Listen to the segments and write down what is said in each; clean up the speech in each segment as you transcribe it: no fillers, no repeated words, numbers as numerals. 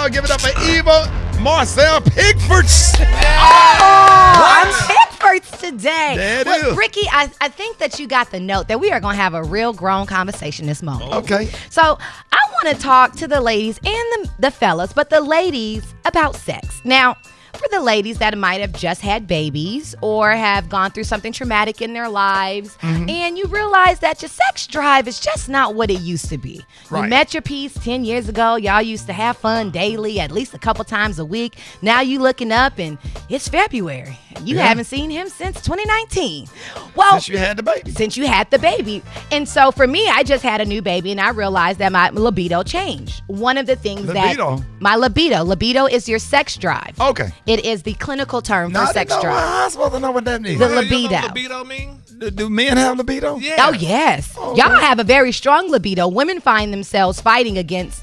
y'all give it up for Eva Marcel Pickford. I'm Pickford's today. There it is. Rickey, I think that you got the note that we are going to have a real grown conversation this moment. Okay. So I want to talk to the ladies and the fellas, but the ladies about sex. Now, for the ladies that might have just had babies or have gone through something traumatic in their lives, and you realize that your sex drive is just not what it used to be. Right. You met your piece 10 years ago. Y'all used to have fun daily, at least a couple times a week. Now you looking up and it's February. You haven't seen him since 2019. Well, Since you had the baby. Since you had the baby. And so for me, I just had a new baby and I realized that my libido changed. One of the things Libido? my libido is your sex drive. Okay. It is the clinical term for Now, sex I'm drive. supposed to know what that means. The You know libido. what libido mean? Do men have libido? Yeah. Oh, yes. Okay. Y'all have a very strong libido. Women find themselves fighting against,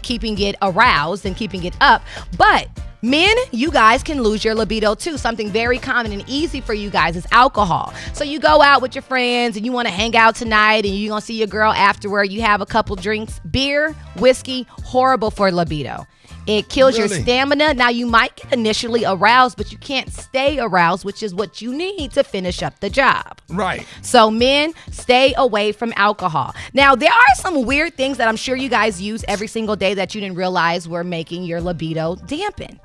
keeping it aroused and keeping it up. But men, you guys can lose your libido too. Something very common and easy for you guys is alcohol. So you go out with your friends and you want to hang out tonight and you're going to see your girl afterward. You have a couple drinks. Beer, whiskey, horrible for libido. It kills your Really? stamina. Now, you might get initially aroused, but you can't stay aroused, which is what you need to finish up the job. Right. So men, stay away from alcohol. Now, there are some weird things that I'm sure you guys use every single day that you didn't realize were making your libido dampen.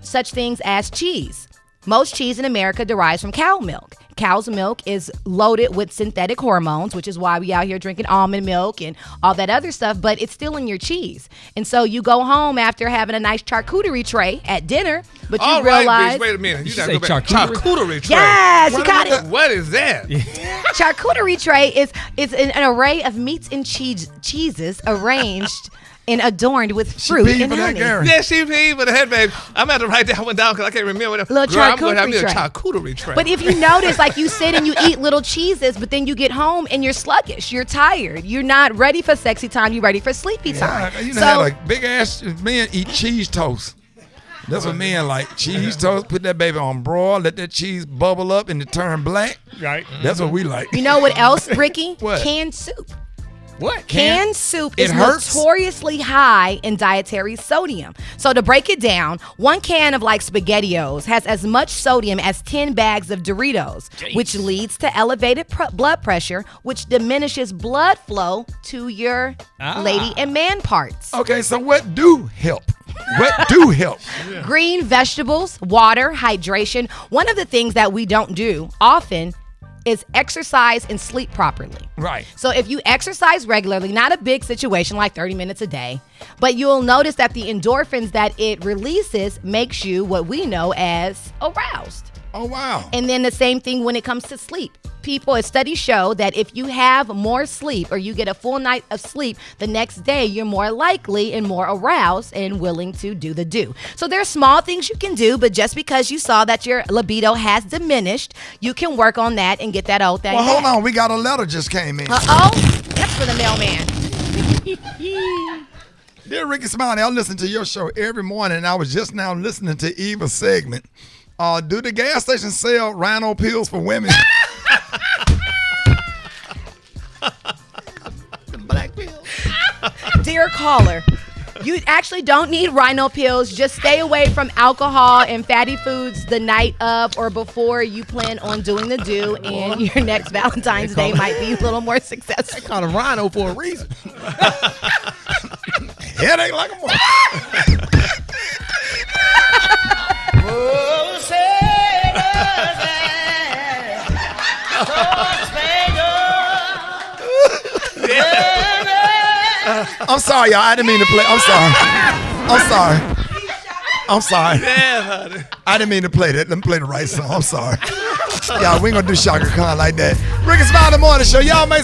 Such things as cheese. Most cheese in America derives from cow milk. Cow's milk is loaded with synthetic hormones, which is why we out here drinking almond milk and all that other stuff, but it's still in your cheese. And so you go home after having a nice charcuterie tray at dinner, but you All realize... right, bitch, wait a minute. You Did gotta you go say back. charcuterie? Charcuterie tray. Yes, you got it. What is that? Charcuterie tray is an array of meats and cheeses arranged and adorned with fruit peed and for that, honey. Gary. Yeah, she paid for the head, babe. I'm going to write that one down because I can't remember. Little Girl, I'm going to have me a charcuterie charcuterie tray. But if you notice, like you sit and you eat little cheeses, but then you get home and you're sluggish, you're tired, you're not ready for sexy time, you're ready for sleepy time. Yeah, you know, had like big ass men eat cheese toast. That's what men like. Cheese toast, put that baby on broil, let that cheese bubble up and it turn black. Right. That's what we like. You know what else, Rickey? What? Canned soup. What? Canned soup It is hurts? notoriously high in dietary sodium. So to break it down, 1 can of like SpaghettiOs has as much sodium as 10 bags of Doritos, which leads to elevated blood pressure, which diminishes blood flow to your lady and man parts. Okay, so what do help? What do help? Green vegetables, water, hydration. One of the things that we don't do often is exercise and sleep properly. Right. So if you exercise regularly, not a big situation like 30 minutes a day, but you'll notice that the endorphins that it releases makes you what we know as aroused. Oh, wow. And then the same thing when it comes to sleep. Studies show that if you have more sleep or you get a full night of sleep, the next day you're more likely and more aroused and willing to do the do. So there are small things you can do, but just because you saw that your libido has diminished, you can work on that and get that old thing Well, hold back. on. We got a letter just came in. Uh-oh, that's for the mailman. Dear Rickey Smiley, I listen to your show every morning, and I was just now listening to Eva's segment. Do the gas station sell rhino pills for women? Black pills. Dear caller, you actually don't need rhino pills. Just stay away from alcohol and fatty foods the night of or before you plan on doing the do, and your next Valentine's Day might be a little more successful. Called a rhino for a reason. Headache like a mother. I'm sorry, y'all. I didn't mean to play. I'm sorry. Yeah, honey. I didn't mean to play that. Let me play the right song. I'm sorry. Y'all, we ain't gonna do Shaka Khan like that. Rickey Smiley Morning Show. Y'all make